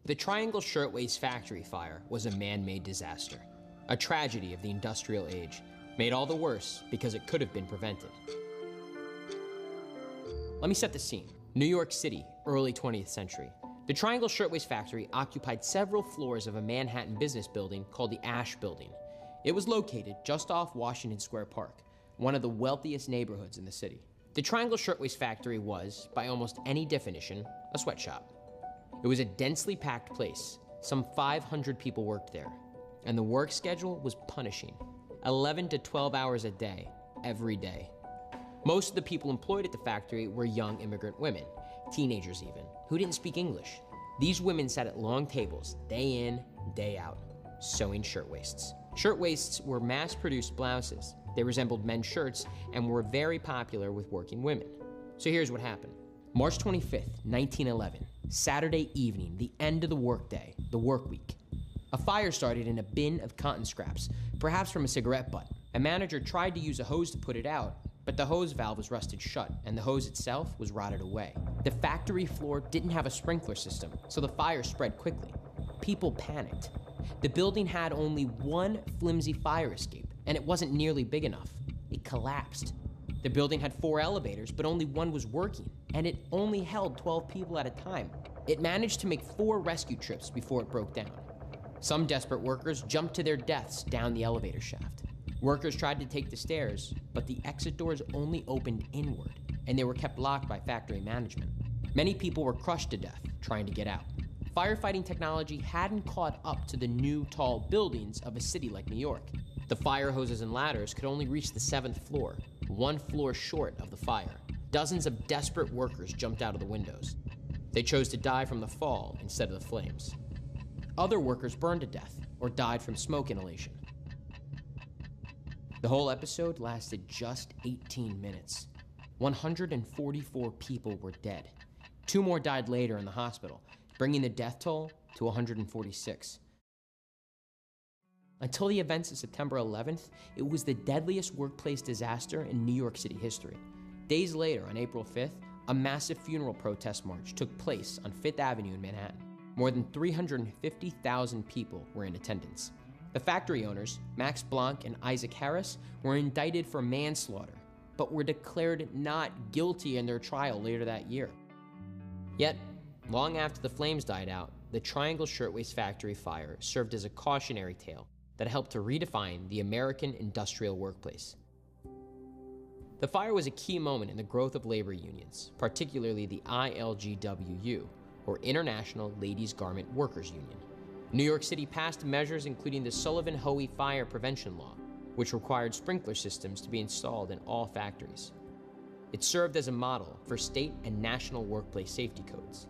The Triangle Shirtwaist Factory fire was a man-made disaster, a tragedy of the industrial age, made all the worse because it could have been prevented. Let me set the scene. New York City, early 20th century. The Triangle Shirtwaist Factory occupied several floors of a Manhattan business building called the Ash Building. It was located just off Washington Square Park, one of the wealthiest neighborhoods in the city. The Triangle Shirtwaist Factory was, by almost any definition, a sweatshop. It was a densely packed place. Some 500 people worked there, and the work schedule was punishing. 11 to 12 hours a day, every day. Most of the people employed at the factory were young immigrant women, teenagers even, who didn't speak English. These women sat at long tables, day in, day out, sewing shirtwaists. Shirtwaists were mass-produced blouses. They resembled men's shirts and were very popular with working women. So here's what happened. March 25th, 1911, Saturday evening, the end of the workday, the work week. A fire started in a bin of cotton scraps, perhaps from a cigarette butt. A manager tried to use a hose to put it out, but the hose valve was rusted shut, and the hose itself was rotted away. The factory floor didn't have a sprinkler system, so the fire spread quickly. People panicked. The building had only one flimsy fire escape, and it wasn't nearly big enough. It collapsed. The building had 4 elevators, but only one was working, and it only held 12 people at a time. It managed to make 4 rescue trips before it broke down. Some desperate workers jumped to their deaths down the elevator shaft. Workers tried to take the stairs, but the exit doors only opened inward, and they were kept locked by factory management. Many people were crushed to death trying to get out. Firefighting technology hadn't caught up to the new tall buildings of a city like New York. The fire hoses and ladders could only reach the 7th floor, 1 floor short of the fire. Dozens of desperate workers jumped out of the windows. They chose to die from the fall instead of the flames. Other workers burned to death or died from smoke inhalation. The whole episode lasted just 18 minutes. 144 people were dead. 2 more died later in the hospital, bringing the death toll to 146. Until the events of September 11th, it was the deadliest workplace disaster in New York City history. Days later, on April 5th, a massive funeral protest march took place on 5th Avenue in Manhattan. More than 350,000 people were in attendance. The factory owners, Max Blanc and Isaac Harris, were indicted for manslaughter, but were declared not guilty in their trial later that year. Yet, long after the flames died out, the Triangle Shirtwaist Factory fire served as a cautionary tale that helped to redefine the American industrial workplace. The fire was a key moment in the growth of labor unions, particularly the ILGWU, or International Ladies Garment Workers Union. New York City passed measures including the Sullivan-Hoey Fire Prevention Law, which required sprinkler systems to be installed in all factories. It served as a model for state and national workplace safety codes.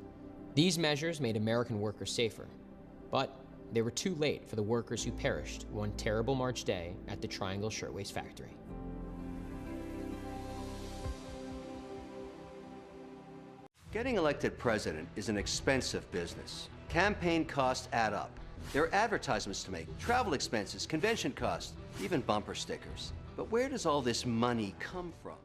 These measures made American workers safer, but they were too late for the workers who perished one terrible March day at the Triangle Shirtwaist Factory. Getting elected president is an expensive business. Campaign costs add up. There are advertisements to make, travel expenses, convention costs, even bumper stickers. But where does all this money come from?